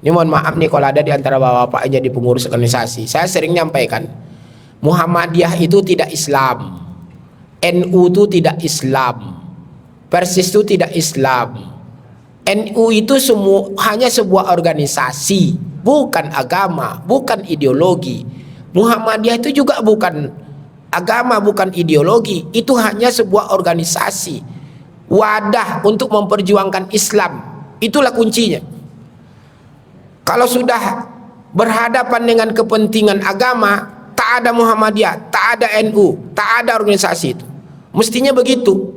Ini mohon maaf nih kalau ada di antara bapak-bapak yang jadi pengurus organisasi. Saya sering nyampaikan, Muhammadiyah itu tidak Islam, NU itu tidak Islam, Persis itu tidak Islam. NU itu semua hanya sebuah organisasi, bukan agama, bukan ideologi. Muhammadiyah itu juga bukan agama, bukan ideologi. Itu hanya sebuah organisasi, wadah untuk memperjuangkan Islam. Itulah kuncinya. Kalau sudah berhadapan dengan kepentingan agama, tak ada Muhammadiyah, tak ada NU, tak ada organisasi itu. Mestinya begitu.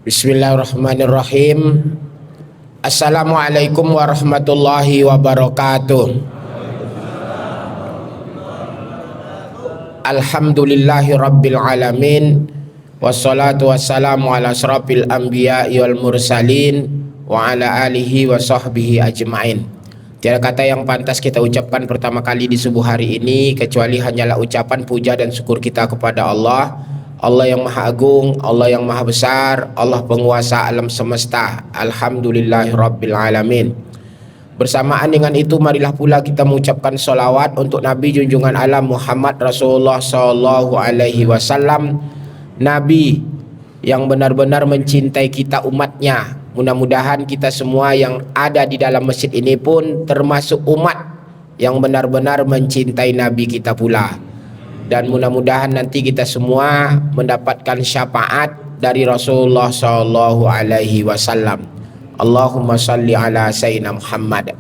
Bismillahirrahmanirrahim. Assalamualaikum warahmatullahi wabarakatuh. Alhamdulillahi rabbil alamin. Wassalatu wassalamu ala asrafil anbiya'i wal mursalin wa ala alihi wa sahbihi ajma'in. Tiada kata yang pantas kita ucapkan pertama kali di subuh hari ini kecuali hanyalah ucapan puja dan syukur kita kepada Allah. Allah yang maha agung, Allah yang maha besar, Allah penguasa alam semesta. Alhamdulillahirabbil alamin. Bersamaan dengan itu marilah pula kita mengucapkan salawat untuk Nabi junjungan alam Muhammad Rasulullah sallallahu alaihi wasallam, Nabi yang benar-benar mencintai kita umatnya. Mudah-mudahan kita semua yang ada di dalam masjid ini pun termasuk umat yang benar-benar mencintai Nabi kita pula. Dan mudah-mudahan nanti kita semua mendapatkan syafaat dari Rasulullah sallallahu alaihi wasallam. Allahumma salli ala sayyidina Muhammad.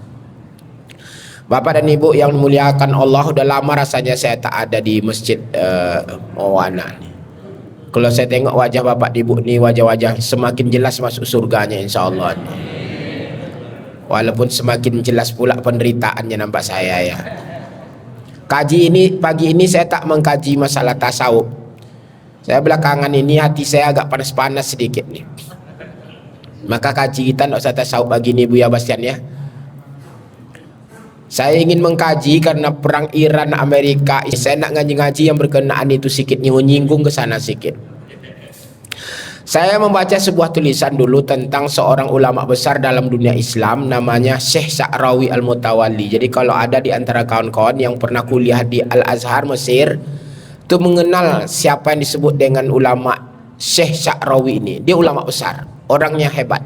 Bapak dan Ibu yang dimuliakan Allah, udah lama rasanya saya tak ada di masjid Mawana nih. Kalau saya tengok wajah bapak ibu ni, wajah-wajah semakin jelas masuk surganya insyaAllah. Walaupun semakin jelas pula penderitaannya nampak saya ya. Kaji ini, pagi ini saya tak mengkaji masalah tasawuf. Saya belakangan ini hati saya agak panas-panas sedikit nih. Maka kaji kita tak usah tasawuf pagi ini Buya Bastian ya. Saya ingin mengkaji karena perang Iran Amerika. Saya nak ngaji-ngaji yang berkenaan itu sedikit menyinggung ke sana sedikit. Saya membaca sebuah tulisan dulu tentang seorang ulama besar dalam dunia Islam namanya Syekh Sa'rawi Al-Mutawalli. Jadi kalau ada di antara kawan-kawan yang pernah kuliah di Al-Azhar Mesir itu mengenal siapa yang disebut dengan ulama Syekh Sa'rawi ini. Dia ulama besar, orangnya hebat.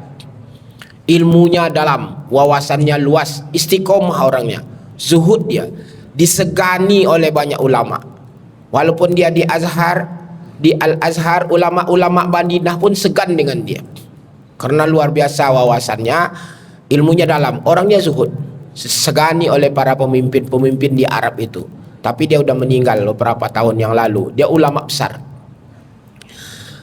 Ilmunya dalam, wawasannya luas, istiqomah orangnya, zuhud dia, disegani oleh banyak ulama. Walaupun dia di Azhar, di Al-Azhar, ulama-ulama Madinah pun segan dengan dia. Karena luar biasa wawasannya, ilmunya dalam, orangnya zuhud, segani oleh para pemimpin-pemimpin di Arab itu. Tapi dia udah meninggal beberapa tahun yang lalu. Dia ulama besar.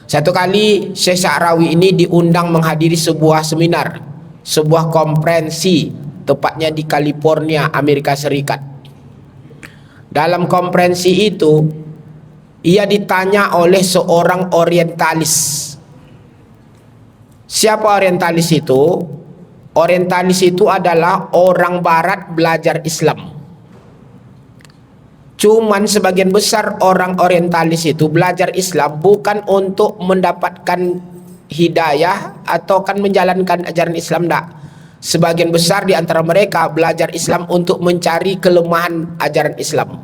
Satu kali Syekh Sa'rawi ini diundang menghadiri sebuah seminar, sebuah konferensi, tepatnya di California, Amerika Serikat. Dalam konferensi itu ia ditanya oleh seorang orientalis. Siapa orientalis itu? Orientalis itu adalah orang barat belajar Islam. Cuman sebagian besar orang orientalis itu belajar Islam bukan untuk mendapatkan hidayah atau kan menjalankan ajaran Islam, tak. Sebagian besar di antara mereka belajar Islam untuk mencari kelemahan ajaran Islam.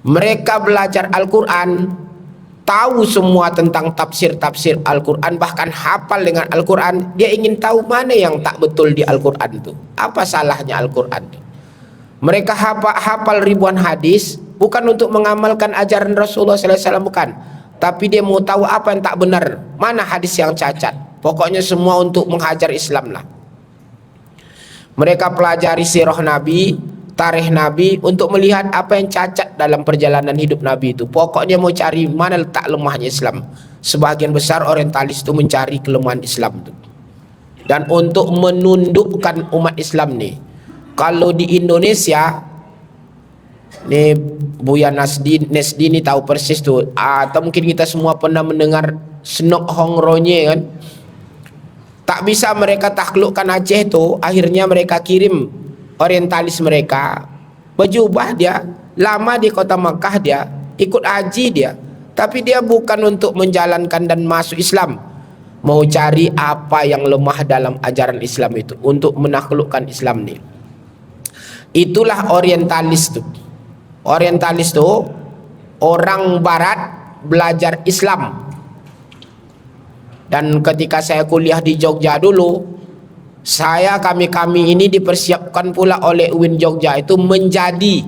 Mereka belajar Al-Quran, tahu semua tentang tafsir-tafsir Al-Quran, bahkan hafal dengan Al-Quran. Dia ingin tahu mana yang tak betul di Al-Quran itu, apa salahnya Al-Quran. Mereka hafal ribuan hadis bukan untuk mengamalkan ajaran Rasulullah SAW, bukan, tapi dia mau tahu apa yang tak benar, mana hadis yang cacat. Pokoknya semua untuk menghajar Islam lah. Mereka pelajari sirah Nabi, tarikh Nabi, untuk melihat apa yang cacat dalam perjalanan hidup Nabi itu. Pokoknya mau cari mana letak lemahnya Islam. Sebagian besar orientalis itu mencari kelemahan Islam itu. Dan untuk menundukkan umat Islam nih, kalau di Indonesia nih, Buya Nesdi ini tahu persis tuh, atau mungkin kita semua pernah mendengar Senok Hongronye kan. Tak bisa mereka taklukkan Aceh tuh, akhirnya mereka kirim orientalis mereka, berjubah dia, lama di kota Makkah dia, ikut haji dia, tapi dia bukan untuk menjalankan dan masuk Islam. mau cari apa yang lemah dalam ajaran Islam itu untuk menaklukkan Islam nih. Itulah orientalis tuh. Orientalis tuh orang barat belajar Islam. Dan ketika saya kuliah di Jogja dulu, kami ini dipersiapkan pula oleh UIN Jogja itu menjadi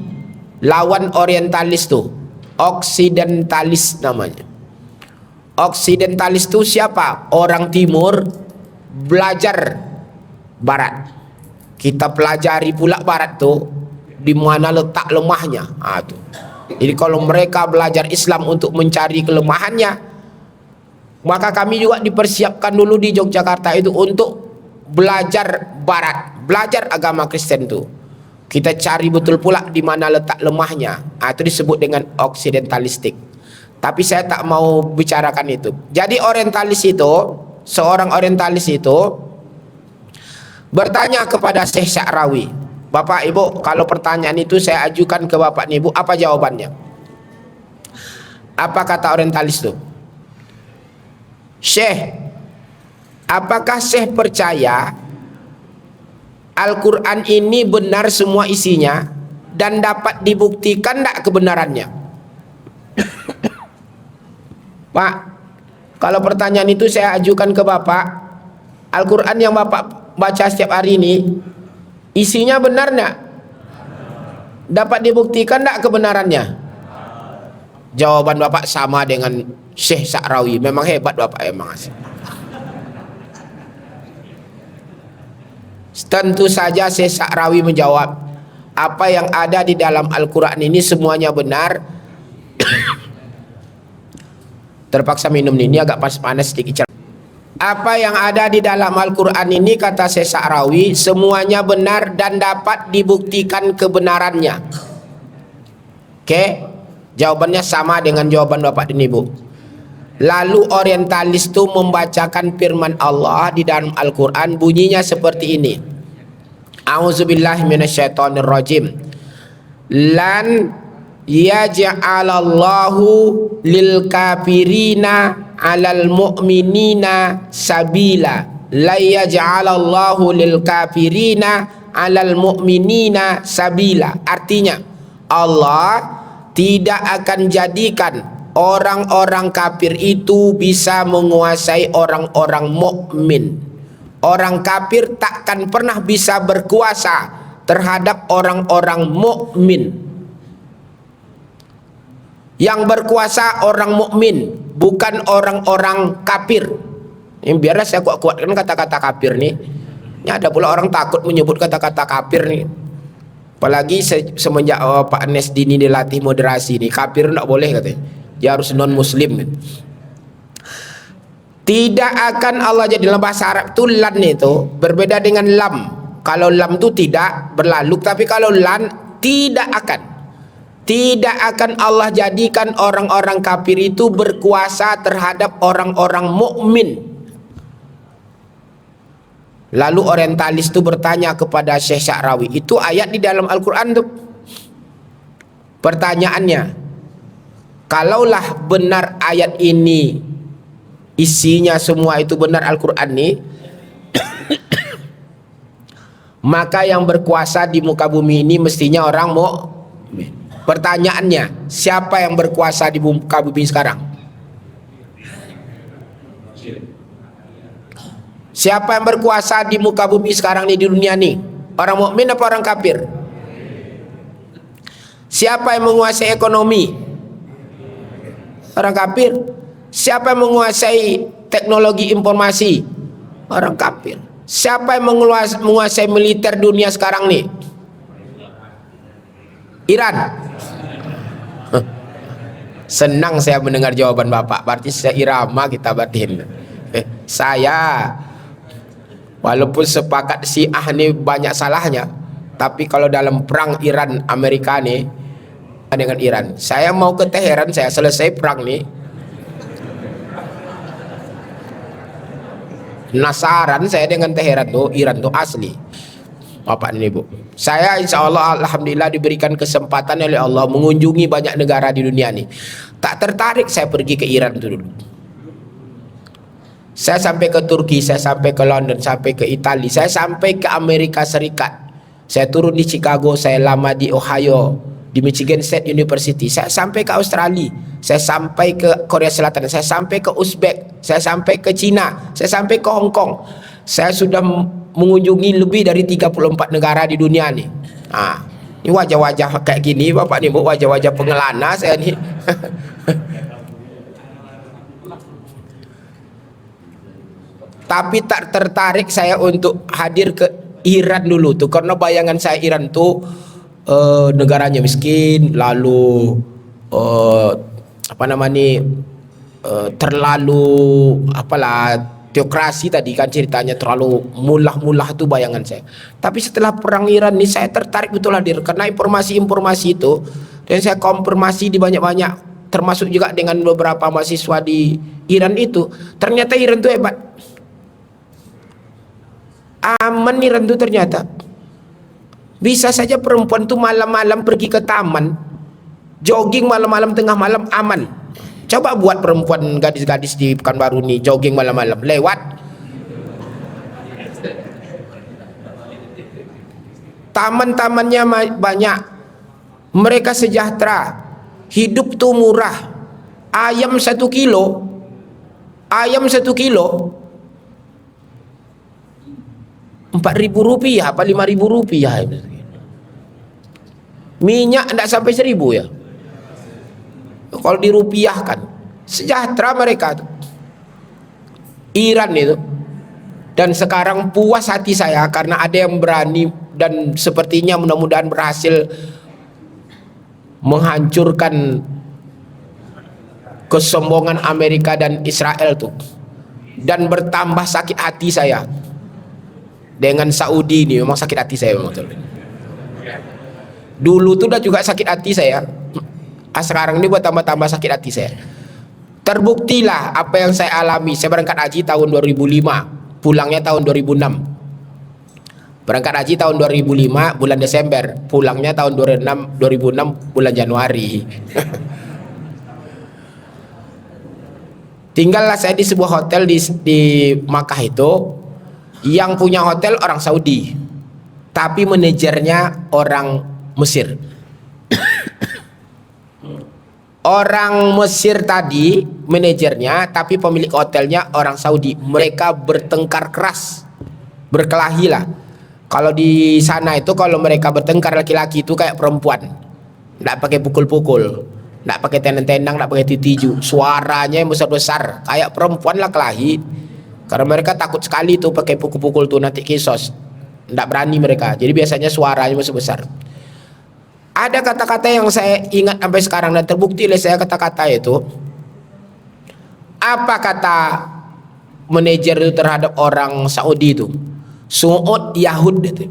lawan orientalis tuh, oksidentalis namanya. Oksidentalis itu siapa? Orang timur belajar barat. Kita pelajari pula barat tuh di mana letak lemahnya. Tuh. Jadi kalau mereka belajar Islam untuk mencari kelemahannya, maka kami juga dipersiapkan dulu di Yogyakarta itu untuk belajar barat, belajar agama Kristen tuh. Kita cari betul pula di mana letak lemahnya. Itu disebut dengan oksidentalistik. Tapi saya tak mau bicarakan itu. Jadi orientalis itu, seorang orientalis itu bertanya kepada Syekh Sya'rawi, Bapak Ibu, kalau pertanyaan itu saya ajukan ke Bapak Ibu, apa jawabannya? Apa kata orientalis itu? Syekh, apakah Syekh percaya Al-Quran ini benar semua isinya dan dapat dibuktikan tidak kebenarannya? Pak, kalau pertanyaan itu saya ajukan ke Bapak, Al-Quran yang Bapak baca setiap hari ini isinya benar enggak? Dapat dibuktikan enggak kebenarannya? Jawaban Bapak sama dengan Syekh Sya'rawi. Memang hebat Bapak, emang asli. Tentu saja Syekh Sya'rawi menjawab, apa yang ada di dalam Al-Quran ini semuanya benar. Terpaksa minum nih, ini agak panas sedikit. Apa yang ada di dalam Al-Quran ini, kata Syekh Sya'rawi, semuanya benar dan dapat dibuktikan kebenarannya. Oke, jawabannya sama dengan jawaban Bapak dan Ibu. Lalu orientalis itu membacakan firman Allah di dalam Al-Quran, bunyinya seperti ini. A'udzubillahi minasyaitonirrajim. Lan yaj'alallahu lil kafirina 'alal mu'minina sabila. La yaj'alallahu lil kafirina 'alal mu'minina sabila. Artinya, Allah tidak akan jadikan orang-orang kafir itu bisa menguasai orang-orang mukmin. Orang kafir takkan pernah bisa berkuasa terhadap orang-orang mukmin. Yang berkuasa orang mukmin, bukan orang-orang kafir. Yang biarlah saya kuat-kuatkan kata-kata kafir nih. Ini ada pula orang takut menyebut kata-kata kafir nih. Apalagi semenjak Pak Nesdi ini dilatih moderasi nih, kafir enggak boleh katanya. Dia harus non muslim. Tidak akan Allah, jadi dalam bahasa Arab itu lan itu berbeda dengan lam. Kalau lam itu tidak berlalu, tapi kalau lan tidak akan. Tidak akan Allah jadikan orang-orang kafir itu berkuasa terhadap orang-orang mukmin. Lalu orientalis itu bertanya kepada Syekh Sya'rawi, itu ayat di dalam Al-Quran tuh. Pertanyaannya, kalaulah benar ayat ini isinya semua itu benar Al-Quran nih, maka yang berkuasa di muka bumi ini mestinya orang mukmin. Pertanyaannya, siapa yang berkuasa di muka bumi sekarang? Siapa yang berkuasa di muka bumi sekarang nih, di dunia nih? Orang mukmin apa orang kafir? Siapa yang menguasai ekonomi? Orang kafir. Siapa yang menguasai teknologi informasi? Orang kafir. Siapa yang menguasai militer dunia sekarang nih? Iran. Senang saya mendengar jawaban Bapak. Berarti seirama kita batin. Saya walaupun sepakat Syiah ini banyak salahnya, tapi kalau dalam perang Iran Amerika nih dengan Iran, saya mau ke Teheran, saya selesai perang nih. Penasaran saya dengan Teheran tuh, Iran tuh asli. Bapak dan Ibu, saya insya Allah alhamdulillah diberikan kesempatan oleh Allah mengunjungi banyak negara di dunia ini. Tak tertarik saya pergi ke Iran itu dulu. Saya sampai ke Turki, saya sampai ke London, sampai ke Italia, saya sampai ke Amerika Serikat. Saya turun di Chicago, saya lama di Ohio, di Michigan State University. Saya sampai ke Australia, saya sampai ke Korea Selatan, saya sampai ke Uzbek, saya sampai ke Cina, saya sampai ke Hong Kong. Saya sudah mengunjungi lebih dari 34 negara di dunia nih. Ini wajah-wajah kayak gini Bapak nih, wajah-wajah pengelana saya nih. Tapi tak tertarik saya untuk hadir ke Iran dulu tuh, karena bayangan saya Iran tuh negaranya miskin, lalu apa namanya terlalu apalah teokrasi tadi kan ceritanya, terlalu mulah-mulah tuh bayangan saya. Tapi setelah perang Iran nih saya tertarik betul hadir, karena informasi-informasi itu, dan saya konfirmasi di banyak-banyak, termasuk juga dengan beberapa mahasiswa di Iran itu, ternyata Iran tuh hebat, aman Iran tuh ternyata. Bisa saja perempuan tuh malam-malam pergi ke taman, jogging malam-malam tengah malam aman. Coba buat perempuan gadis-gadis di Pekanbaru nih jogging malam-malam, lewat. Taman-tamannya banyak, mereka sejahtera, hidup tuh murah. Ayam 1 kilo, ayam 1 kilo 4.000 rupiah apa 5.000 rupiah. Minyak tidak sampai 1.000 ya kalau dirupiahkan. Sejahtera mereka tuh, Iran itu. Dan sekarang puas hati saya karena ada yang berani, dan sepertinya mudah-mudahan berhasil menghancurkan kesombongan Amerika dan Israel tuh. Dan bertambah sakit hati saya dengan Saudi ini, memang sakit hati saya memang. Dulu tuh udah juga sakit hati saya, sekarang ini buat tambah-tambah sakit hati saya. Terbuktilah apa yang saya alami. Saya berangkat haji tahun 2005, pulangnya tahun 2006. Berangkat haji tahun 2005 bulan Desember, pulangnya tahun 2006 bulan Januari. Tinggallah saya di sebuah hotel di Makkah itu, yang punya hotel orang Saudi, tapi manajernya orang Mesir. Orang Mesir tadi manajernya, tapi pemilik hotelnya orang Saudi. Mereka bertengkar keras, berkelahi lah. Kalau di sana itu kalau mereka bertengkar laki-laki itu kayak perempuan, nggak pakai pukul-pukul, nggak pakai tendang-tendang, nggak pakai titiju, suaranya yang besar-besar kayak perempuan lah kelahi. Karena mereka takut sekali tuh pakai pukul-pukul tuh nanti kisos, nggak berani mereka. Jadi biasanya suaranya besar-besar. Ada kata-kata yang saya ingat sampai sekarang dan terbukti oleh saya kata-kata itu. Apa kata manajer itu terhadap orang Saudi itu? Su'ud Yahud itu.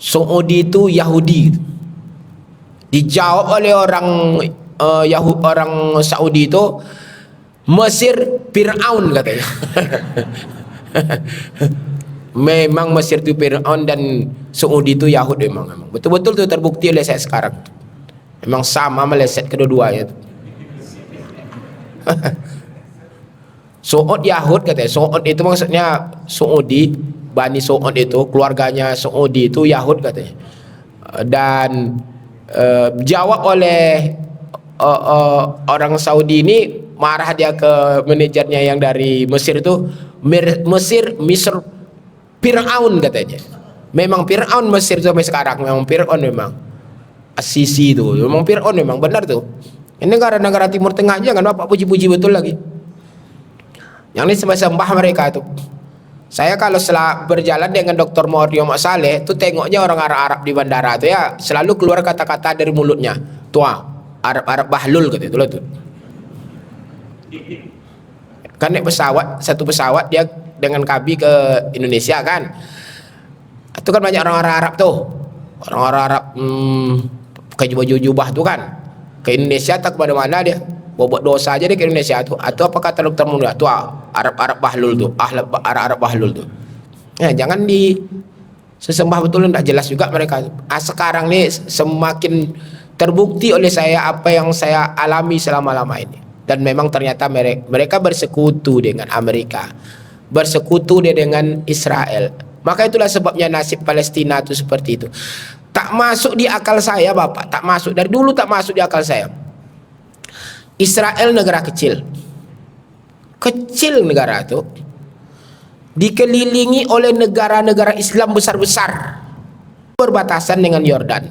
Saudi itu Yahudi. Dijawab oleh orang orang Saudi itu, Mesir Fir'aun katanya. Memang Mesir itu Fir'aun dan Saudi itu Yahud memang. Betul-betul itu terbukti oleh saya sekarang. Memang sama meleset kedua-duanya. Saud Yahud katanya. Saud itu maksudnya Saudi, Bani Saud itu keluarganya Saudi itu Yahud katanya. Dan jawab oleh orang Saudi ini, marah dia ke manajernya yang dari Mesir itu, Misr Fir'aun katanya. Memang Fir'aun Mesir sampai sekarang, memang Fir'aun memang. As-Sisi itu memang Fir'aun memang benar tuh. Ini negara-negara Timur Tengah aja kan Bapak puji-puji betul lagi. Yang ini sembah-sembah mereka itu. Saya kalau setelah berjalan dengan Dr. Mawardi Mak Saleh tuh tengoknya orang Arab di bandara tuh ya selalu keluar kata-kata dari mulutnya. Tua Arab bahlul gitu itulah tuh. Kan naik pesawat, satu pesawat dia dengan Kabi ke Indonesia kan. Itu kan banyak orang-orang Arab tuh. Orang-orang Arab pakai jubah-jubah tuh kan. Ke Indonesia atau kemana mana dia. Buat dosa aja dia ke Indonesia tuh. Atau apa kata dokter mulia tuh Arab bahlul tuh. Arab bahlul tuh. Ya, jangan di sesembah betul, enggak jelas juga mereka. Sekarang nih semakin terbukti oleh saya apa yang saya alami selama-lama ini. Dan memang ternyata mereka bersekutu dengan Amerika, bersekutu dengan Israel. Maka itulah sebabnya nasib Palestina itu seperti itu. Tak masuk di akal saya, Bapak, tak masuk, dari dulu tak masuk di akal saya. Israel negara kecil, kecil negara itu, dikelilingi oleh negara-negara Islam besar-besar, berbatasan dengan Yordan,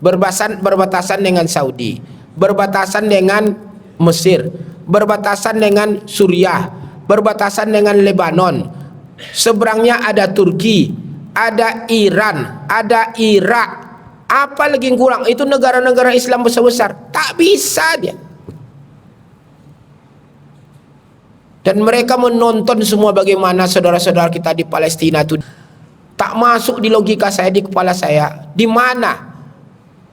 berbatasan dengan Saudi, berbatasan dengan Mesir, berbatasan dengan Suriah, berbatasan dengan Lebanon, seberangnya ada Turki, ada Iran, ada Irak, apa lagi yang kurang? Itu negara-negara Islam besar-besar, tak bisa dia. Dan mereka menonton semua bagaimana saudara-saudara kita di Palestina itu. Tak masuk di logika saya, di kepala saya, di mana?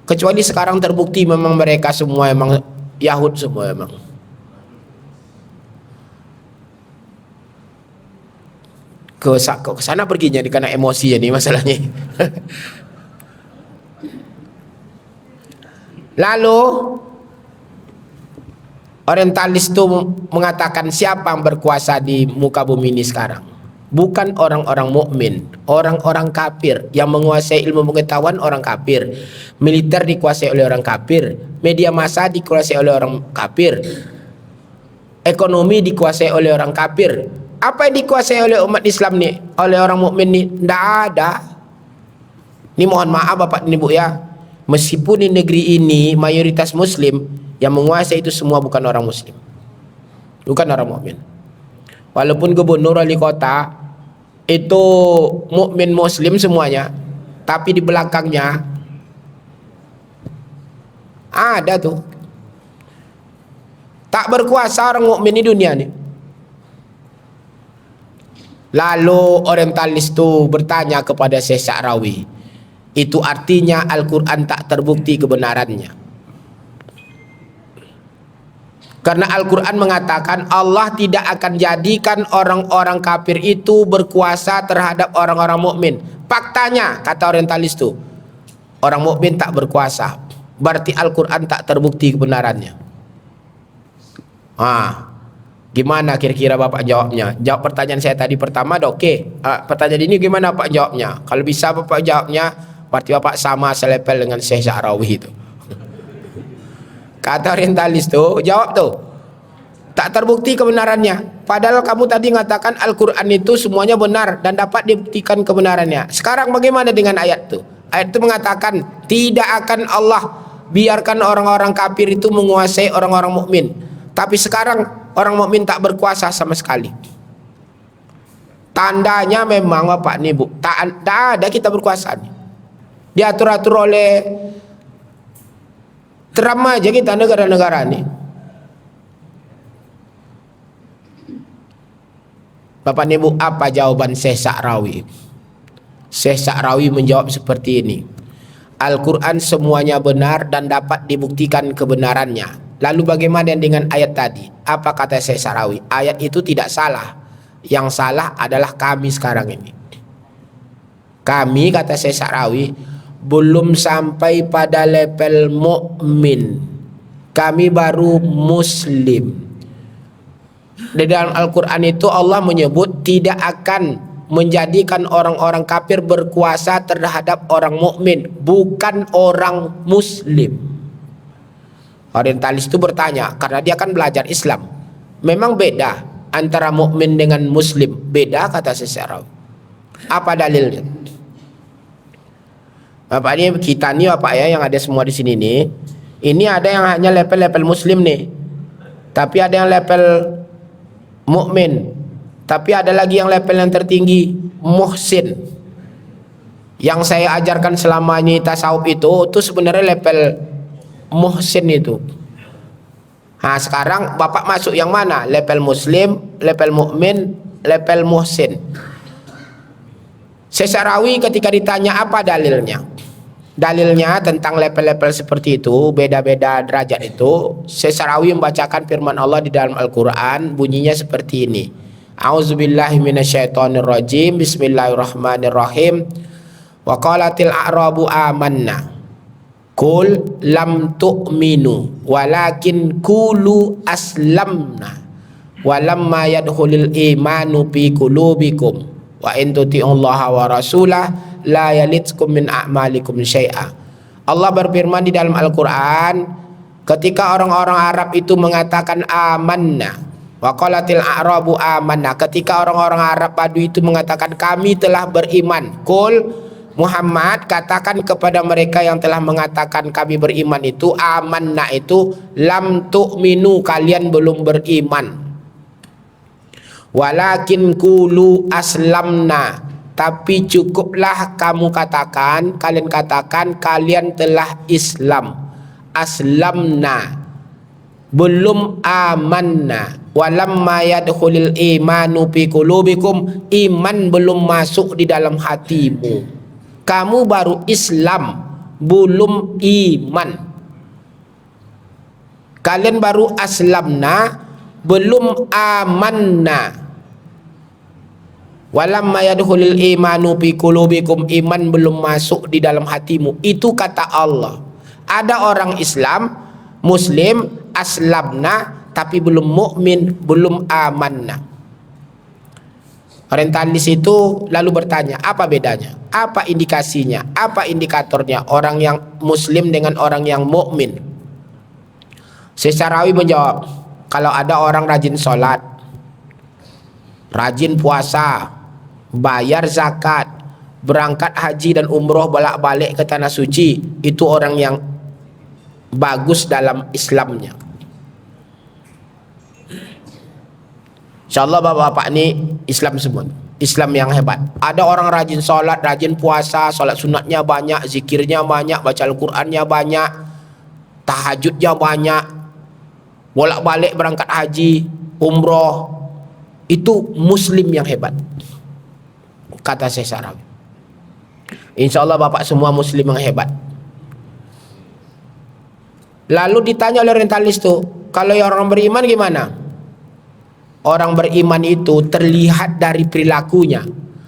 Kecuali sekarang terbukti memang mereka semua memang Yahud semua memang. Ke sana perginya karena emosi ini masalahnya. Lalu orientalis itu mengatakan siapa yang berkuasa di muka bumi ini sekarang? Bukan orang-orang mukmin, orang-orang kafir yang menguasai ilmu pengetahuan, orang kafir. Militer dikuasai oleh orang kafir, media massa dikuasai oleh orang kafir, ekonomi dikuasai oleh orang kafir. Apa yang dikuasai oleh umat Islam nih, oleh orang mukmin nih? Tidak ada. Ini mohon maaf Bapak dan Ibu ya, meskipun di negeri ini mayoritas Muslim, yang menguasai itu semua bukan orang Muslim, bukan orang mukmin. Walaupun gubernur, wali kota itu mukmin Muslim semuanya, tapi di belakangnya ada tuh tak berkuasa orang mukmin di dunia nih. Lalu orientalis itu bertanya kepada Syekh Sa'rawi, itu artinya Al-Quran tak terbukti kebenarannya. Karena Al-Quran mengatakan Allah tidak akan jadikan orang-orang kafir itu berkuasa terhadap orang-orang mukmin. Faktanya, kata orientalis itu, orang mukmin tak berkuasa. Berarti Al-Quran tak terbukti kebenarannya. Gimana kira-kira Bapak jawabnya? Jawab pertanyaan saya tadi pertama, oke. Pertanyaan ini gimana Pak jawabnya? Kalau bisa Bapak jawabnya, berarti Bapak sama selepel dengan Syekh Sa'rawi itu. Kata orientalis tuh, jawab tuh, tak terbukti kebenarannya. Padahal kamu tadi mengatakan Al-Quran itu semuanya benar dan dapat dibuktikan kebenarannya. Sekarang bagaimana dengan ayat itu? Ayat itu mengatakan tidak akan Allah biarkan orang-orang kafir itu menguasai orang-orang mukmin. Tapi sekarang orang mukmin tak berkuasa sama sekali. Tandanya memang Bapak nih Bu, tak ada kita berkuasa. Diatur-atur oleh Trump aja kita negara-negara ini. Bapak Ibu, apa jawaban Syekh Sa'rawi? Syekh Sa'rawi menjawab seperti ini. Al-Quran semuanya benar dan dapat dibuktikan kebenarannya. Lalu bagaimana dengan ayat tadi? Apa kata Syekh Sa'rawi? Ayat itu tidak salah. Yang salah adalah kami sekarang ini. Kami, kata Syekh Sa'rawi, belum sampai pada level mukmin. Kami baru muslim. Di dalam Al-Quran itu Allah menyebut tidak akan menjadikan orang-orang kafir berkuasa terhadap orang mukmin, bukan orang muslim. Orientalis itu bertanya karena dia kan belajar Islam. Memang beda antara mukmin dengan muslim? Beda, kata Syekh. Apa dalilnya? Bapak ini, kita nih Bapak ya yang ada semua di sini nih, ini ada yang hanya level-level muslim nih, tapi ada yang level mukmin, tapi ada lagi yang level yang tertinggi muhsin. Yang saya ajarkan selama ini tasawuf itu sebenarnya level muhsin itu. Nah sekarang Bapak masuk yang mana? Level muslim, level mukmin, level muhsin. Syekh Sa'rawi ketika ditanya apa dalilnya, dalilnya tentang level-level seperti itu, beda-beda derajat itu, Syekh Sa'rawi membacakan firman Allah di dalam Al-Quran, bunyinya seperti ini. A'udzubillahi minasyaitonirrajim, bismillahirrahmanirrahim. Wa qalatil a'rabu amanna. Qul lam tu'minu walakin qulu aslamna walamma yadkhulul imanu fi qulubikum wa in tuti'ullaha wa rasulah la yalitkum min a'malikum syai'a. Allah berfirman di dalam Al-Qur'an, ketika orang-orang Arab itu mengatakan amanna wa qalatil a'rabu amanna, ketika orang-orang Arab Badui itu mengatakan kami telah beriman. Qul Muhammad, katakan kepada mereka yang telah mengatakan kami beriman itu, amanna itu lam tu'minu, kalian belum beriman. Walakin qulu aslamna, tapi cukuplah kamu katakan, kalian katakan kalian telah Islam. Aslamna, belum amanna. Walamma yadkhulul imanu fi qulubikum, iman belum masuk di dalam hatimu. Kamu baru Islam, belum iman. Kalian baru aslamna, belum amanna. Walamma yadkhulul imanu fi qulubikum, iman belum masuk di dalam hatimu. Itu kata Allah. Ada orang Islam, Muslim, aslamna, tapi belum mukmin, belum amanna. Orientalis itu lalu bertanya, apa bedanya? Apa indikasinya? Apa indikatornya orang yang Muslim dengan orang yang mukmin? Syekh menjawab, kalau ada orang rajin sholat, rajin puasa, bayar zakat, berangkat haji dan umroh bolak-balik ke tanah suci, itu orang yang bagus dalam Islamnya. InsyaAllah bapak-bapak ini Islam semua, Islam yang hebat. Ada orang rajin sholat, rajin puasa, sholat sunatnya banyak, zikirnya banyak, baca Al-Qurannya banyak, tahajudnya banyak, bolak-balik berangkat haji, umroh. Itu Muslim yang hebat, kata Syekh Sarawi. InsyaAllah bapak semua Muslim yang hebat. Lalu ditanya oleh orientalis tuh, kalau yang orang beriman gimana? Orang beriman itu terlihat dari perilakunya.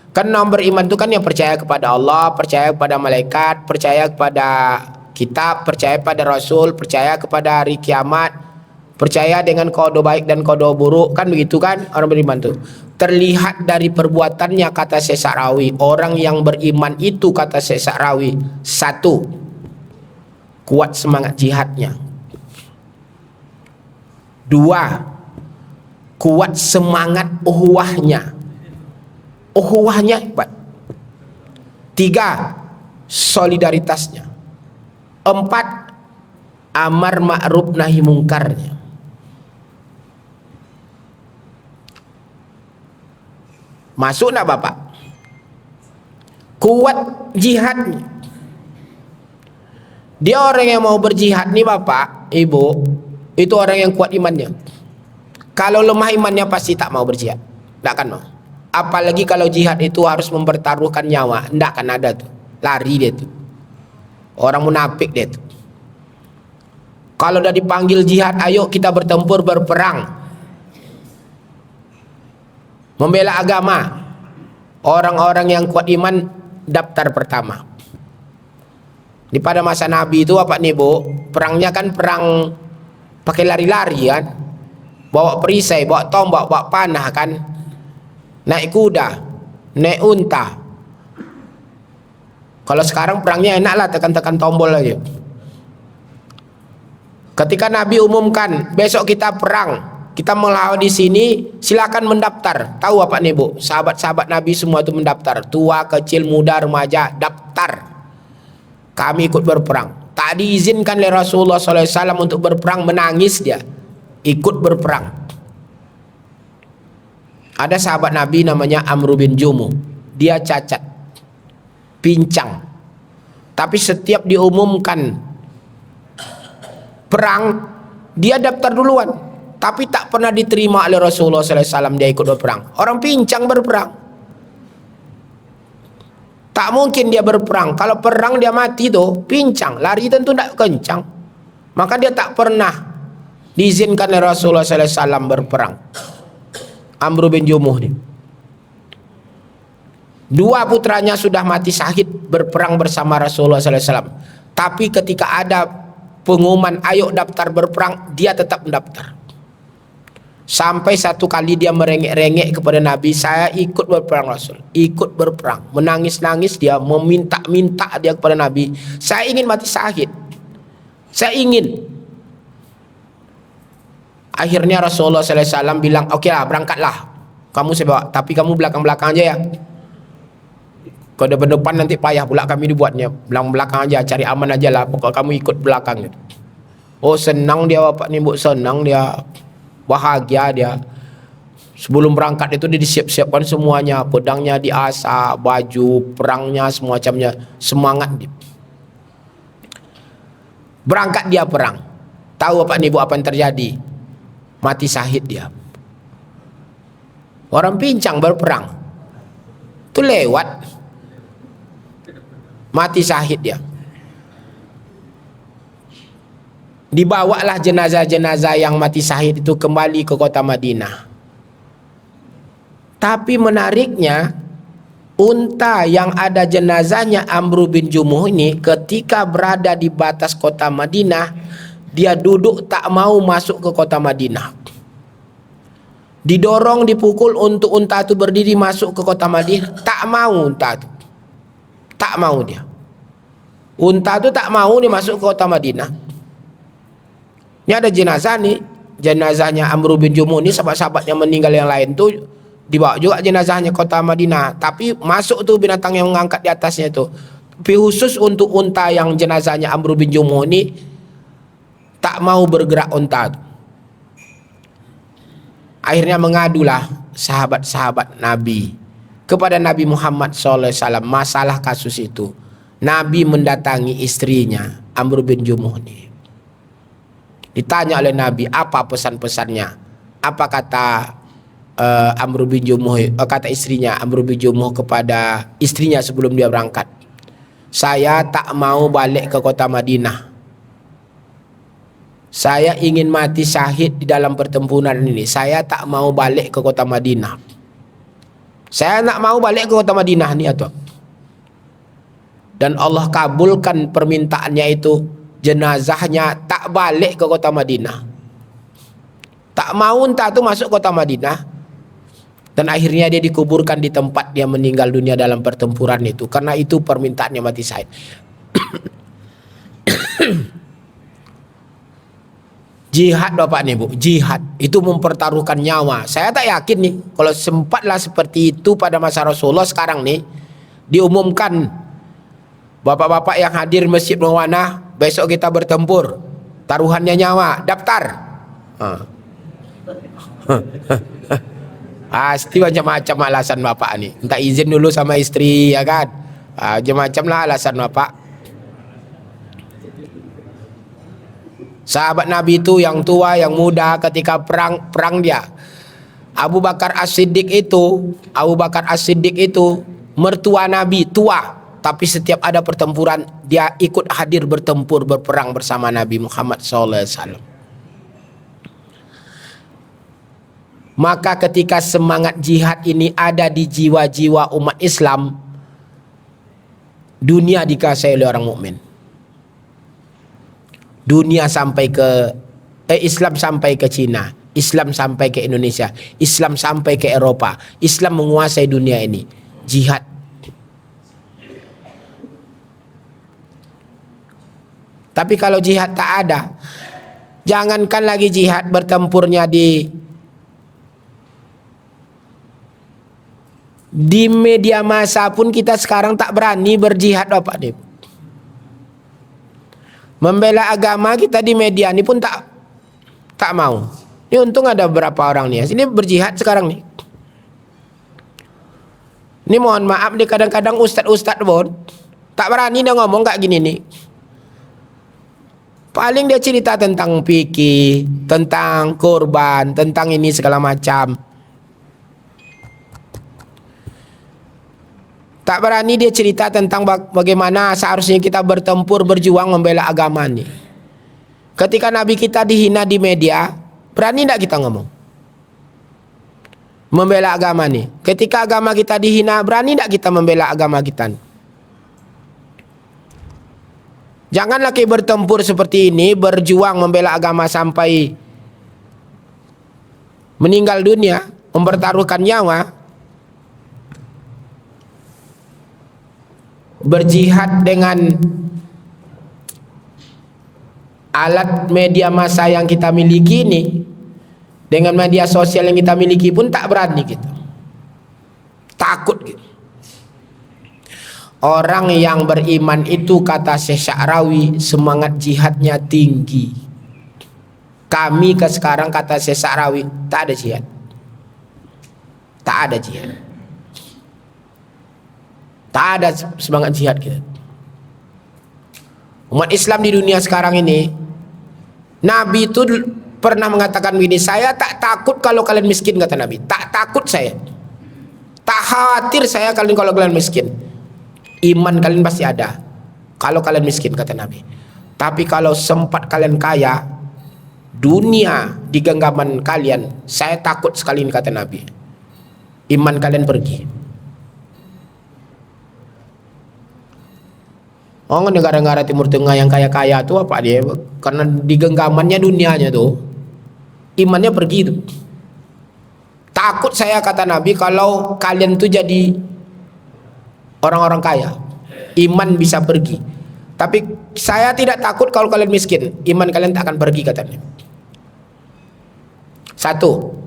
Karena orang beriman itu kan yang percaya kepada Allah, percaya kepada malaikat, percaya kepada kitab, percaya pada Rasul, percaya kepada hari kiamat, percaya dengan qada baik dan qada buruk, kan begitu kan orang beriman itu. Terlihat dari perbuatannya, kata Syekh Sa'rawi. Orang yang beriman itu, kata Syekh Sa'rawi, satu, kuat semangat jihadnya. Dua, kuat semangat ukhuwahnya. Ukhuwahnya hebat. Tiga, solidaritasnya. Empat, amar ma'ruf nahi mungkarnya. Masuk nak bapak? Kuat jihadnya. Dia orang yang mau berjihad nih bapak, ibu, itu orang yang kuat imannya. Kalau lemah imannya pasti tak mau berjihad, tak akan mau. Apalagi kalau jihad itu harus mempertaruhkan nyawa, tidak akan ada tuh, lari dia tuh. Orang munafik dia tuh. Kalau udah dipanggil jihad, ayo kita bertempur, berperang, membela agama. Orang-orang yang kuat iman daftar pertama. Di pada masa Nabi itu apa nih bu? Perangnya kan perang pakai lari-lari kan, bawa perisai, bawa tombak, bawa panah kan, naik kuda, naik unta. Kalau sekarang perangnya enak lah, tekan-tekan tombol aja. Ketika Nabi umumkan besok kita perang, kita melawan di sini, silakan mendaftar. Tahu apa nih bu? Sahabat-sahabat Nabi semua itu mendaftar, tua, kecil, muda, remaja, daftar. Kami ikut berperang. Tak diizinkan oleh Rasulullah SAW untuk berperang, menangis dia. Ikut berperang. Ada sahabat Nabi namanya Amr bin Jumuh. Dia cacat, pincang. Tapi setiap diumumkan perang, dia daftar duluan. Tapi tak pernah diterima oleh Rasulullah SAW dia ikut berperang. Orang pincang berperang. Tak mungkin dia berperang. Kalau perang dia mati tuh, pincang, lari tentu tidak kencang. Maka dia tak pernah diizinkan oleh Rasulullah SAW berperang. Amr bin Jumuh ini. Dua putranya sudah mati syahid berperang bersama Rasulullah SAW. Tapi ketika ada pengumuman ayo daftar berperang, dia tetap mendaftar. Sampai satu kali dia merengek-rengek kepada Nabi, saya ikut berperang Rasul, ikut berperang. Menangis-nangis dia, meminta-minta dia kepada Nabi, saya ingin mati syahid, saya ingin. Akhirnya Rasulullah SAW bilang, oke lah, berangkatlah, kamu saya bawa, tapi kamu belakang-belakang aja ya. Kalau depan-depan nanti payah pula kami dibuatnya. Belakang-belakang aja, cari aman aja lah, pokok kamu ikut belakang. Oh senang dia bapak ni, bu, senang dia, bahagia dia. Sebelum berangkat itu dia disiap-siapkan semuanya, pedangnya diasah, baju perangnya semacamnya, semangat dia. Berangkat dia perang. Tahu bapak ni bu apa yang terjadi? Mati syahid dia. Orang pincang berperang itu lewat, mati syahid dia. Dibawalah jenazah-jenazah yang mati syahid itu kembali ke kota Madinah. Tapi menariknya, unta yang ada jenazahnya Amr bin Jumuh ini ketika berada di batas kota Madinah, dia duduk tak mau masuk ke kota Madinah. Didorong, dipukul untuk unta itu berdiri masuk ke kota Madinah, tak mau unta itu. Tak mau dia. Unta itu tak mau nih masuk ke kota Madinah. Ini ada jenazah nih, jenazahnya Amr bin Jumuh ini, sahabat-sahabat yang meninggal yang lain tuh dibawa juga jenazahnya kota Madinah. Tapi masuk tuh binatang yang mengangkat di atasnya itu. Tapi khusus untuk unta yang jenazahnya Amr bin Jumuh ini tak mau bergerak unta itu. Akhirnya mengadulah sahabat-sahabat Nabi kepada Nabi Muhammad SAW masalah kasus itu. Nabi mendatangi istrinya Amr bin Jumuh ini. Ditanya oleh Nabi apa pesan-pesannya. Apa kata Amr bin Jumuh, kata istrinya Amr bin Jumuh kepada istrinya sebelum dia berangkat. Saya tak mau balik ke kota Madinah. Saya ingin mati syahid di dalam pertempuran ini. Saya tak mau balik ke kota Madinah. Saya nak mau balik ke kota Madinah ni atau. Dan Allah kabulkan permintaannya itu, jenazahnya tak balik ke kota Madinah. Tak mau entah tu masuk kota Madinah. Dan akhirnya dia dikuburkan di tempat dia meninggal dunia dalam pertempuran itu. Karena itu permintaannya mati syahid. Jihad bapak nih bu, jihad itu mempertaruhkan nyawa. Saya tak yakin nih kalau sempatlah seperti itu pada masa Rasulullah. Sekarang nih diumumkan, bapak-bapak yang hadir Masjid Muwanah, besok kita bertempur, taruhannya nyawa, daftar. Pasti macam-macam alasan bapak nih. Minta izin dulu sama istri ya kan. Macam-macam lah alasan bapak. Sahabat Nabi itu yang tua, yang muda ketika perang dia. Abu Bakar As-Siddiq itu mertua Nabi, tua, tapi setiap ada pertempuran dia ikut hadir bertempur, berperang bersama Nabi Muhammad SAW. Maka ketika semangat jihad ini ada di jiwa-jiwa umat Islam, dunia dikuasai oleh orang mukmin. Dunia sampai ke Islam sampai ke Cina, Islam sampai ke Indonesia, Islam sampai ke Eropa. Islam menguasai dunia ini. Jihad. Tapi kalau jihad tak ada, jangankan lagi jihad bertempurnya di media massa pun kita sekarang tak berani berjihad Bapak nih. Membela agama kita di media ini pun tak mau. Ini untung ada beberapa orang nih. Ini berjihad sekarang nih. Ini mohon maaf nih, kadang-kadang ustadz pun tak berani dia ngomong kayak gini nih. Paling dia cerita tentang fikih, tentang kurban, tentang ini segala macam. Tak berani dia cerita tentang bagaimana seharusnya kita bertempur, berjuang membela agama nih. Ketika Nabi kita dihina di media, berani tidak kita ngomong? Membela agama nih. Ketika agama kita dihina, berani tidak kita membela agama kita nih? Jangan lagi bertempur seperti ini, berjuang membela agama sampai meninggal dunia, mempertaruhkan nyawa, berjihad dengan alat media massa yang kita miliki ini, dengan media sosial yang kita miliki pun tak berani gitu, takut gitu. Orang yang beriman itu, kata Syekh Sya'rawi, semangat jihadnya tinggi. Kami ke sekarang, kata Syekh Sya'rawi, tak ada jihad. Tak ada jihad. Tak ada semangat jihad kita. Umat Islam di dunia sekarang ini, Nabi itu pernah mengatakan begini, saya tak takut kalau kalian miskin, kata Nabi. Tak takut saya. Tak khawatir saya kalau kalian miskin. Iman kalian pasti ada kalau kalian miskin, kata Nabi. Tapi kalau sempat kalian kaya, dunia di genggaman kalian, saya takut sekali, kata Nabi, iman kalian pergi. Oh, negara-negara Timur Tengah yang kaya-kaya tuh apa dia? Karena di genggamannya dunianya tuh, imannya pergi tuh. Takut saya, kata Nabi, kalau kalian tuh jadi orang-orang kaya, iman bisa pergi. Tapi saya tidak takut kalau kalian miskin, iman kalian tak akan pergi, katanya. Satu,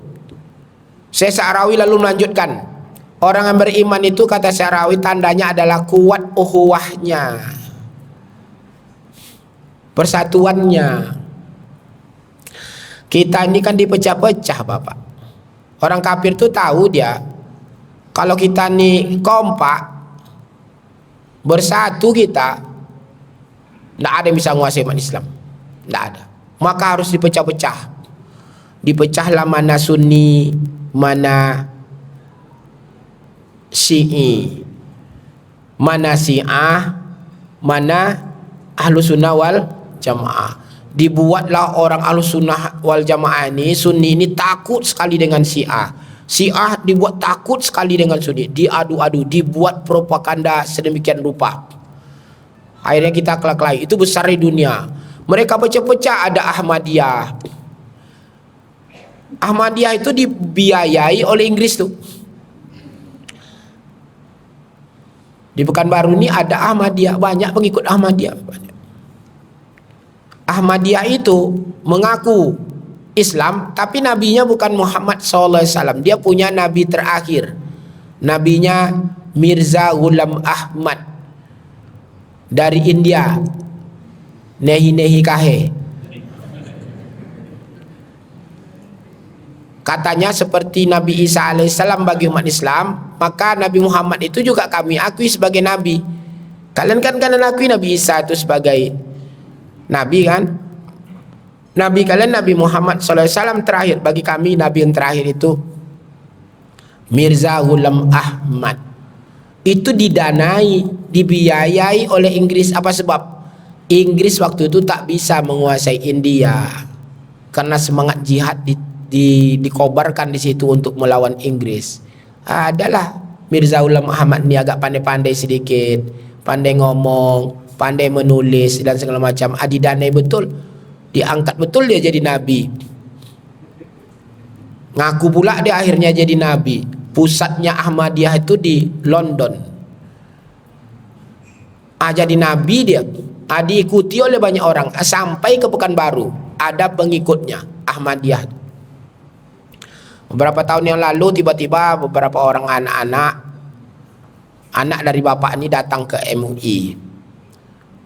Syekh Sya'rawi lalu melanjutkan, orang yang beriman itu, kata Sya'rawi, tandanya adalah kuat ukhuwahnya, persatuannya. Kita ini kan dipecah-pecah, Bapak. Orang kafir tuh tahu dia, kalau kita nih kompak, bersatu kita, tidak ada yang bisa menguasai umat Islam, tidak ada. Maka harus dipecah-pecah. Dipecahlah mana Sunni, mana Syi'i, mana Syiah, mana Ahlus Sunnah wal Jamaah. Dibuatlah orang Ahlus Sunnah wal Jamaah ini, Sunni ini takut sekali dengan Syiah. Syiah dibuat takut sekali dengan Sunni, diadu-adu, dibuat propaganda sedemikian rupa. Akhirnya kita kelaklai. Itu besar di dunia. Mereka pecah-pecah. Ada Ahmadiyah. Ahmadiyah itu dibiayai oleh Inggris tuh. Di Pekanbaru ini ada Ahmadiyah, banyak pengikut Ahmadiyah. Ahmadiyah itu mengaku Islam, tapi nabinya bukan Muhammad SAW. Dia punya nabi terakhir, nabinya Mirza Ghulam Ahmad dari India, Nehi Kahe. Katanya seperti Nabi Isa alaihissalam bagi umat Islam, maka Nabi Muhammad itu juga kami akui sebagai nabi. Kalian akui Nabi Isa itu sebagai nabi kan? Nabi kalian Nabi Muhammad SAW terakhir. Bagi kami nabi yang terakhir itu Mirza Ghulam Ahmad. Itu didanai, dibiayai oleh Inggris. Apa sebab? Inggris waktu itu tak bisa menguasai India karena semangat jihad dikobarkan di situ untuk melawan Inggris. Adalah Mirza Ghulam Ahmad ini agak pandai-pandai sedikit, pandai ngomong, pandai menulis dan segala macam. Didanai betul, diangkat betul dia jadi nabi. Ngaku pula dia akhirnya jadi nabi. Pusatnya Ahmadiyah itu di London. Jadi nabi dia. Diikuti oleh banyak orang sampai ke Pekanbaru. Ada pengikutnya Ahmadiyah. Beberapa tahun yang lalu tiba-tiba beberapa orang anak dari bapak ini datang ke MUI.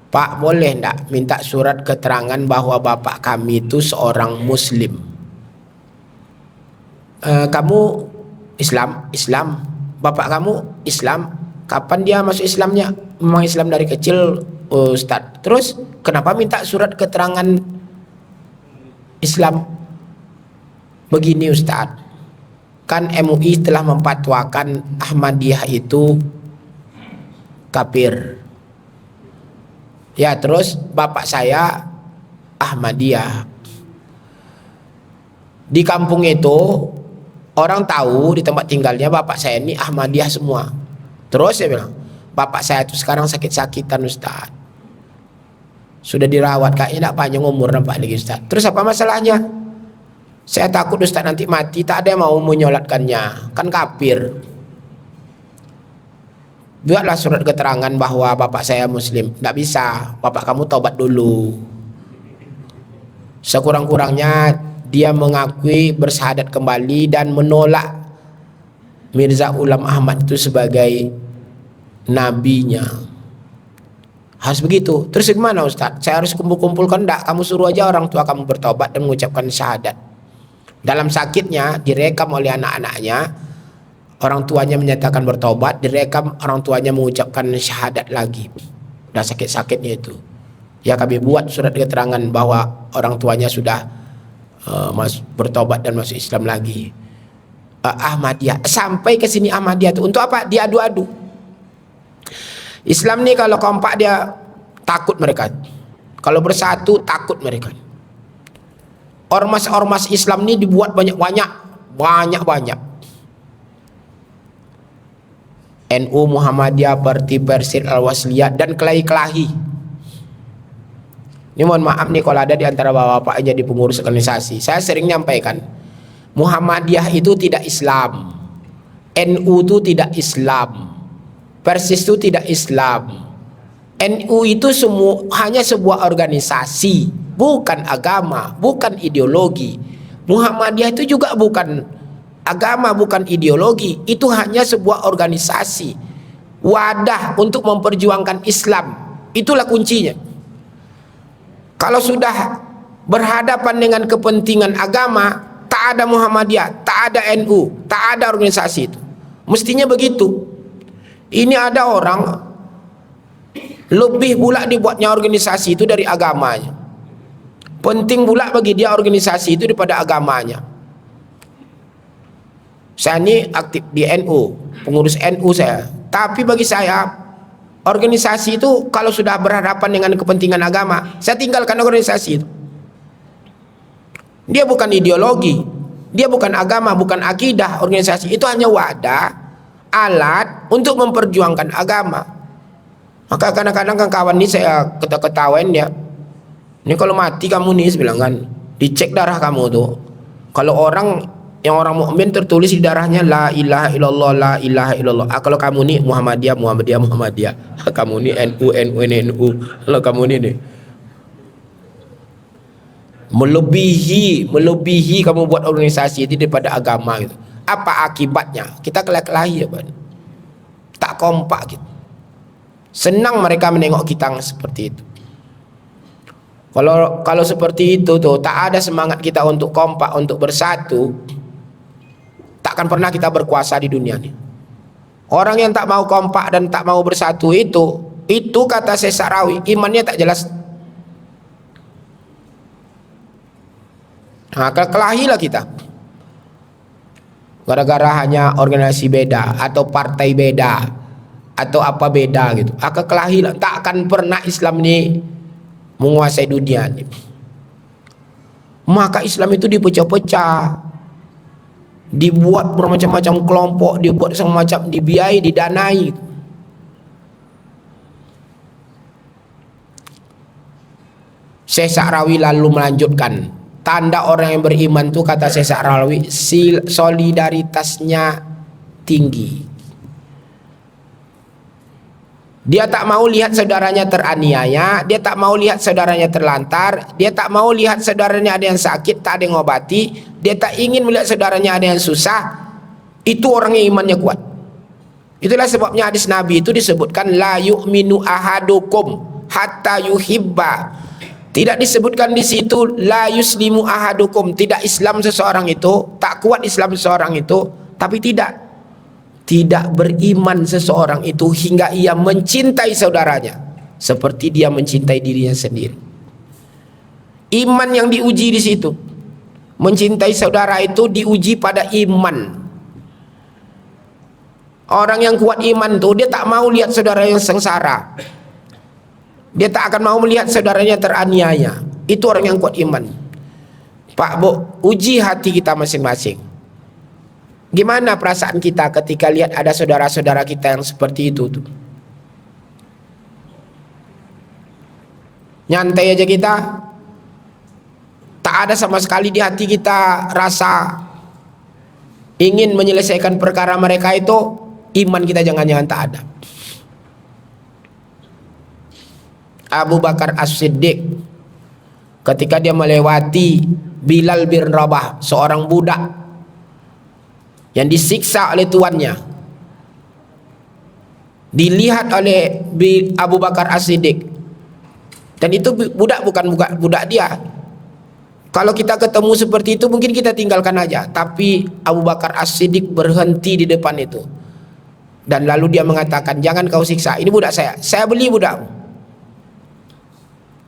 Pak, boleh enggak minta surat keterangan bahwa bapak kami itu seorang muslim? Kamu Islam? Bapak kamu Islam? Kapan dia masuk Islamnya? Memang Islam dari kecil, Ustadz. Terus kenapa minta surat keterangan Islam? Begini Ustadz, kan MUI telah memfatwakan Ahmadiyah itu kafir. Ya, terus bapak saya Ahmadiyah. Di kampung itu orang tahu di tempat tinggalnya bapak saya ini Ahmadiyah semua. Terus saya bilang, bapak saya itu sekarang sakit-sakitan Ustaz. Sudah dirawat, kayaknya tidak panjang umur nampak lagi Ustaz. Terus apa masalahnya? Saya takut Ustaz nanti mati, tak ada yang mau menyolatkannya, kan kafir. Buatlah surat keterangan bahwa bapak saya muslim. Tidak bisa, bapak kamu taubat dulu. Sekurang-kurangnya dia mengakui bersyahadat kembali dan menolak Mirza Ghulam Ahmad itu sebagai nabinya. Harus begitu. Terus gimana Ustaz? Saya harus kumpul-kumpulkan? Enggak, kamu suruh aja orang tua kamu bertobat dan mengucapkan syahadat. Dalam sakitnya direkam oleh anak-anaknya, orang tuanya menyatakan bertobat, direkam orang tuanya mengucapkan syahadat lagi. Udah sakit-sakitnya itu, ya kami buat surat keterangan bahwa orang tuanya sudah bertobat dan masuk Islam lagi. Ahmadiyah, sampai ke sini Ahmadiyah itu untuk apa? Diadu-adu. Islam nih kalau kompak dia takut mereka, kalau bersatu takut mereka. Ormas-ormas Islam ini dibuat banyak-banyak. NU, Muhammadiyah, Parti Persir, Al-Wasliyah, dan kelahi-kelahi. Ini mohon maaf nih kalau ada di antara bapak-bapak yang jadi pengurus organisasi. Saya sering nyampaikan, Muhammadiyah itu tidak Islam, NU itu tidak Islam, Persis itu tidak Islam. NU itu hanya sebuah organisasi, bukan agama, bukan ideologi. Muhammadiyah itu juga bukan agama, bukan ideologi. Itu hanya sebuah organisasi, wadah untuk memperjuangkan Islam. Itulah kuncinya. Kalau sudah berhadapan dengan kepentingan agama, tak ada Muhammadiyah, tak ada NU, tak ada organisasi itu. Mestinya begitu. Ini ada orang lebih pula dibuatnya organisasi itu dari agamanya. Penting pula bagi dia organisasi itu daripada agamanya. Saya ini aktif di NU, pengurus NU saya. Tapi bagi saya, organisasi itu kalau sudah berhadapan dengan kepentingan agama, saya tinggalkan organisasi itu. Dia bukan ideologi, dia bukan agama, bukan akidah. Organisasi itu hanya wadah, alat untuk memperjuangkan agama. Maka kadang-kadang kan kawan ini saya ketawain dia. Ini kalau mati kamu nih, bilang kan, dicek darah kamu tuh. Kalau orang mukmin tertulis di darahnya la ilaha illallah, la ilaha illallah. Kalau kamu nih Muhammadiyah, Muhammadiyah, Muhammadiyah. Kamu nih NU, NU, NU. Kalau kamu nih melebihi kamu buat organisasi itu daripada agama gitu. Apa akibatnya? Kita kelahi ya, Pak. Tak kompak gitu. Senang mereka menengok kita seperti itu. Kalau seperti itu tuh, tak ada semangat kita untuk kompak, untuk bersatu, takkan pernah kita berkuasa di dunia ini. Orang yang tak mau kompak dan tak mau bersatu itu kata Syekh Sa'rawi, imannya tak jelas. Nah, kelahilah kita. Gara-gara hanya organisasi beda atau partai beda atau apa beda gitu. Kelahilah, tak akan pernah Islam ini menguasai dunia ini. Maka Islam itu dipecah-pecah, dibuat bermacam-macam kelompok, dibuat semacam dibiayai, didanai. Syekh Sa'rawi lalu melanjutkan, tanda orang yang beriman itu kata Syekh Sa'rawi, solidaritasnya tinggi. Dia tak mau lihat saudaranya teraniaya, dia tak mau lihat saudaranya terlantar, dia tak mau lihat saudaranya ada yang sakit, tak ada yang ngobati, dia tak ingin melihat saudaranya ada yang susah. Itu orang yang imannya kuat. Itulah sebabnya hadis Nabi itu disebutkan la yu'minu ahadukum hatta yuhibba. Tidak disebutkan di situ la yuslimu ahadukum, tidak Islam seseorang itu, tak kuat Islam seseorang itu, tapi tidak beriman seseorang itu hingga ia mencintai saudaranya seperti dia mencintai dirinya sendiri. Iman yang diuji di situ. Mencintai saudara itu diuji pada iman. Orang yang kuat iman tuh dia tak mau lihat saudara yang sengsara. Dia tak akan mau melihat saudaranya teraniaya. Itu orang yang kuat iman. Pak Bu, uji hati kita masing-masing. Gimana perasaan kita ketika lihat ada saudara-saudara kita yang seperti itu tuh? Nyantai aja kita. Tak ada sama sekali di hati kita rasa ingin menyelesaikan perkara mereka itu. Iman kita jangan-jangan tak ada. Abu Bakar As-Siddiq ketika dia melewati Bilal bin Rabah, seorang budak yang disiksa oleh tuannya, dilihat oleh Abu Bakar As-Siddiq, dan itu budak bukan budak dia. Kalau kita ketemu seperti itu mungkin kita tinggalkan aja, tapi Abu Bakar As-Siddiq berhenti di depan itu, dan lalu dia mengatakan, jangan kau siksa, ini budak saya beli budakmu.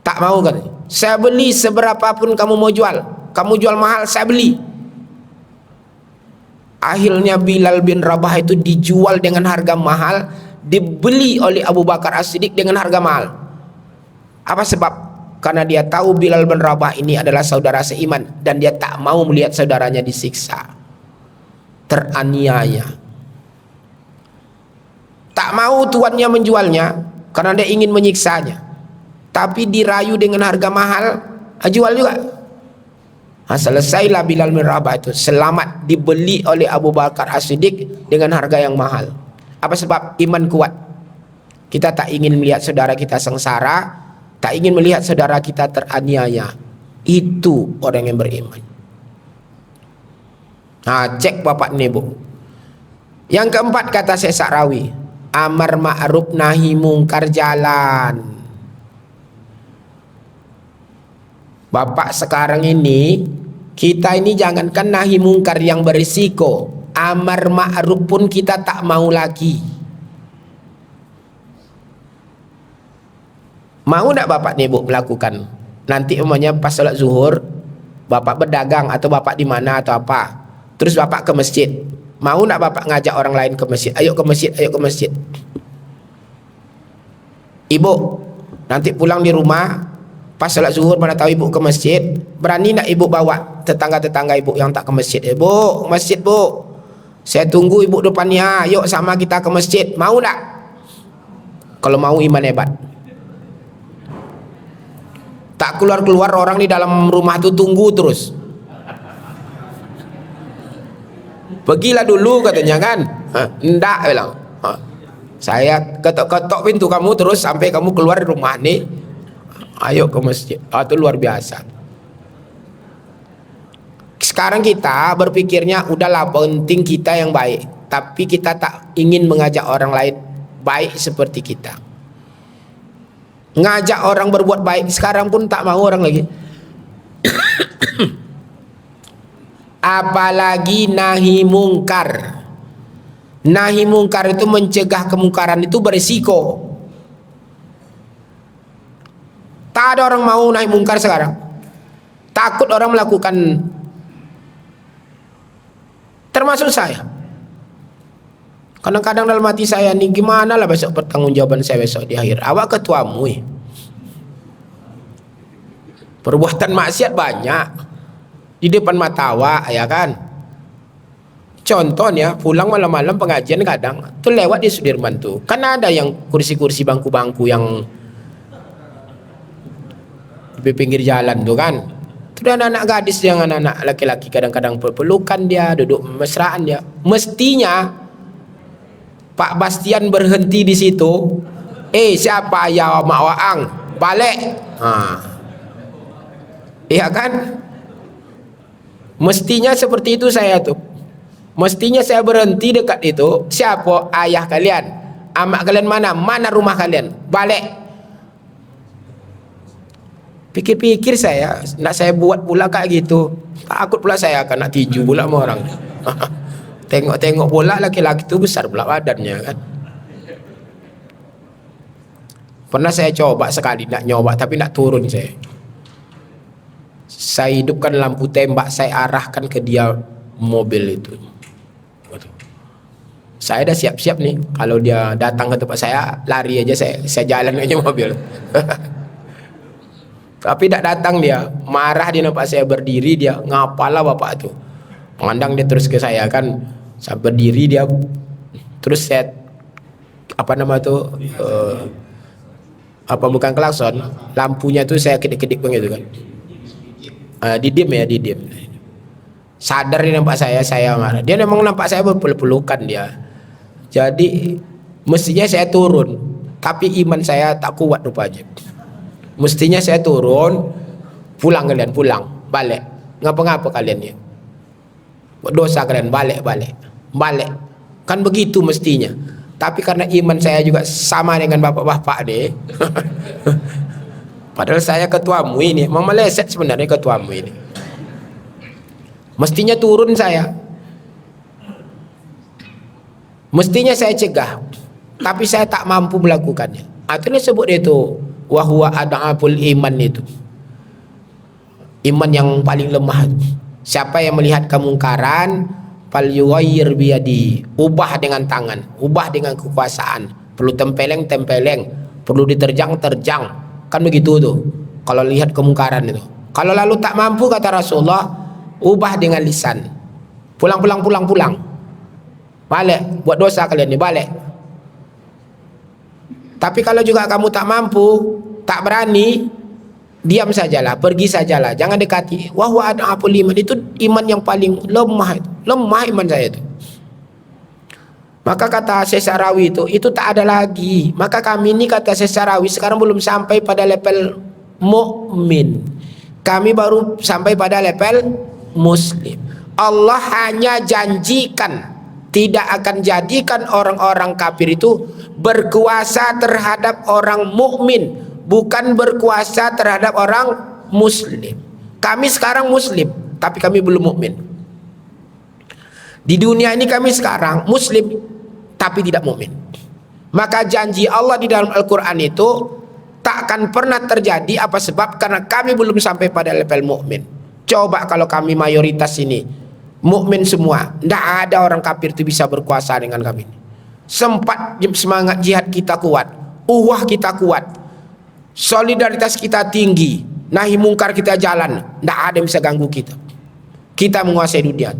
Tak mau kan? Saya beli seberapapun kamu mau jual. Kamu jual mahal, saya beli. Akhirnya Bilal bin Rabah itu dijual dengan harga mahal, dibeli oleh Abu Bakar As-Siddiq dengan harga mahal. Apa sebab? Karena dia tahu Bilal bin Rabah ini adalah saudara seiman, dan dia tak mau melihat saudaranya disiksa, teraniaya. Tak mau tuannya menjualnya karena dia ingin menyiksanya, tapi dirayu dengan harga mahal, jual juga. Selesailah Bilal bin Rabah itu selamat, dibeli oleh Abu Bakar As-Siddiq dengan harga yang mahal. Apa sebab? Iman kuat. Kita tak ingin melihat saudara kita sengsara, tak ingin melihat saudara kita teraniaya. Itu orang yang beriman. Cek bapak ini, Bu. Yang keempat, kata Syekh Sa'rawi, amar ma'ruf nahi mungkar jalan. Bapak sekarang ini, kita ini jangankan nahi mungkar yang berisiko, amar ma'ruf pun kita tak mau lagi. Mau tak bapak nih, Bu, melakukan? Nanti umumnya pas sholat zuhur, bapak berdagang atau bapak di mana atau apa, terus bapak ke masjid. Mau tak bapak ngajak orang lain ke masjid? Ayo ke masjid, ayo ke masjid. Ibu, nanti pulang di rumah, pas sholat zuhur mana tahu ibu ke masjid, berani nak ibu bawa tetangga-tetangga ibu yang tak ke masjid? Ibu, masjid Bu, saya tunggu ibu depannya, yuk sama kita ke masjid. Mau tak? Kalau mau, iman hebat. Tak keluar-keluar orang di dalam rumah tuh tunggu terus. Pergilah dulu katanya kan. Enggak, bilang. Saya ketok-ketok pintu kamu terus sampai kamu keluar di rumah nih. Ayo ke masjid. Itu luar biasa. Sekarang kita berpikirnya udahlah, penting kita yang baik, tapi kita tak ingin mengajak orang lain baik seperti kita. Ngajak orang berbuat baik sekarang pun tak mau orang lagi. Apalagi nahi mungkar. Nahi mungkar itu mencegah kemungkaran, itu berisiko. Tak ada orang mau nahi mungkar sekarang. Takut orang melakukan. Termasuk saya. Kadang-kadang dalam hati saya nih, gimana lah besok pertanggungjawaban saya besok di akhir. Awak ketuamu ya. Perbuatan maksiat banyak di depan mata awak, ya kan. Contohnya pulang malam-malam pengajian kadang tuh lewat di Sudirman tuh, kan ada yang kursi-kursi bangku-bangku yang di pinggir jalan tuh kan. Itu anak-anak gadis yang anak-anak laki-laki kadang-kadang pelukan dia, duduk mesraan dia. Mestinya Pak Bastian berhenti di situ. Siapa ya Mak Waang? Balik. Iya kan? Mestinya seperti itu saya tuh. Mestinya saya berhenti dekat itu. Siapa ayah kalian? Amak kalian mana? Mana rumah kalian? Balik. Pikir-pikir saya, nak saya buat pula kayak gitu. Takut pula saya akan nak tiju pula sama orang. Tengok-tengok pula laki-laki itu besar pula badannya kan. Pernah saya coba sekali nak nyoba, tapi nak turun saya. Saya hidupkan lampu tembak, saya arahkan ke dia mobil itu. Saya dah siap-siap nih, kalau dia datang ke tempat saya, lari aja saya jalan aja mobil. Tapi tak datang dia, marah dia nampak saya berdiri, dia ngapalah bapak tuh. Memandang dia terus ke saya kan, saya berdiri dia, terus saya Apa bukan klakson? Lampunya tuh saya kedip-kedip begitu kan. Didim ya, didim. Sadar dia nampak saya marah. Dia memang nampak saya berpeluk-pelukan dia. Jadi mestinya saya turun, tapi iman saya tak kuat rupanya. Mestinya saya turun, pulang kalian, pulang, balik. Ngapa-ngapa kalian ya? Buat dosa kalian, balik. Kan begitu mestinya. Tapi karena iman saya juga sama dengan bapak-bapak deh. Padahal saya ketuamu ini, memang meleset sebenarnya ketuamu ini. Mestinya turun saya. Mestinya saya cegah. Tapi saya tak mampu melakukannya. Akhirnya sebut itu wahwa ad'aful iman itu. Iman yang paling lemah. Siapa yang melihat kemungkaran, falyughayyir biyadi, ubah dengan tangan, ubah dengan kekuasaan. Perlu tempeleng, perlu diterjang. Kan begitu tuh. Kalau lihat kemungkaran itu. Kalau lalu tak mampu kata Rasulullah, ubah dengan lisan. Pulang. Balik, buat dosa kalian nih, balik. Tapi kalau juga kamu tak mampu, tak berani, diam sajalah, pergi sajalah, jangan dekati. Wahwa ad'aful iman, itu iman yang paling lemah itu. Lemah iman saya itu. Maka kata Syekh Sarawi itu tak ada lagi. Maka kami ini kata Syekh Sarawi sekarang belum sampai pada level mukmin. Kami baru sampai pada level muslim. Allah hanya janjikan tidak akan jadikan orang-orang kafir itu berkuasa terhadap orang mukmin, bukan berkuasa terhadap orang muslim. Kami sekarang muslim, tapi kami belum mukmin. Di dunia ini kami sekarang muslim, tapi tidak mukmin. Maka janji Allah di dalam Al-Quran itu takkan pernah terjadi. Apa sebab? Karena kami belum sampai pada level mukmin. Coba kalau kami mayoritas ini mukmin semua, tidak ada orang kafir itu bisa berkuasa dengan kami. Sempat semangat jihad kita kuat, uhwah kita kuat, solidaritas kita tinggi, nahi mungkar kita jalan, tidak ada yang bisa ganggu kita. Kita menguasai dunia.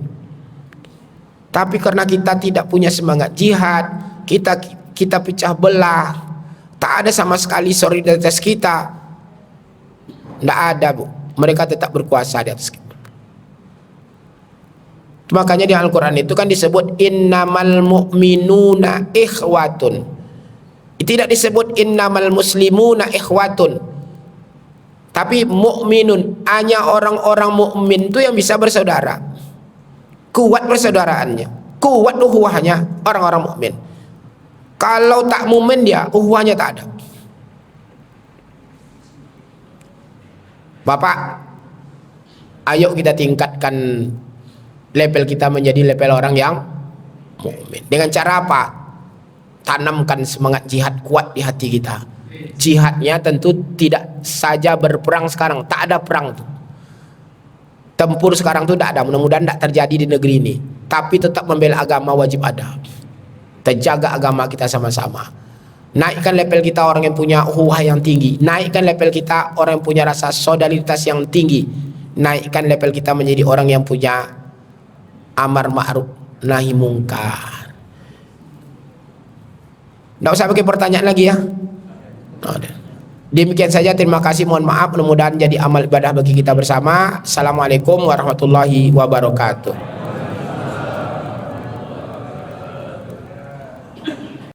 Tapi karena kita tidak punya semangat jihad, kita pecah belah, tak ada sama sekali solidaritas kita, tidak ada bu. Mereka tetap berkuasa di atas kita. Makanya di Al-Quran itu kan disebut innamal mu'minuna ikhwatun. Tidak disebut innamal muslimuna ikhwatun. Tapi mukminun, hanya orang-orang mukmin itu yang bisa bersaudara. Kuat persaudaraannya, kuat ukhuwahnya orang-orang mukmin. Kalau tak mukmin dia, ukhuwahnya tak ada. Bapak, ayo kita tingkatkan level kita menjadi level orang yang mukmin. Dengan cara apa? Tanamkan semangat jihad kuat di hati kita. Jihadnya tentu tidak saja berperang sekarang, tak ada perang tuh. Tempur sekarang tuh tidak ada, mudah-mudahan tidak terjadi di negeri ini. Tapi tetap membela agama wajib ada. Terjaga agama kita sama-sama. Naikkan level kita orang yang punya ukhuwah yang tinggi. Naikkan level kita orang yang punya rasa solidaritas yang tinggi. Naikkan level kita menjadi orang yang punya amar ma'ruf nahi mungkar. Tidak usah pakai pertanyaan lagi ya. Demikian saja, terima kasih, mohon maaf, mudah-mudahan jadi amal ibadah bagi kita bersama. Assalamualaikum warahmatullahi wabarakatuh.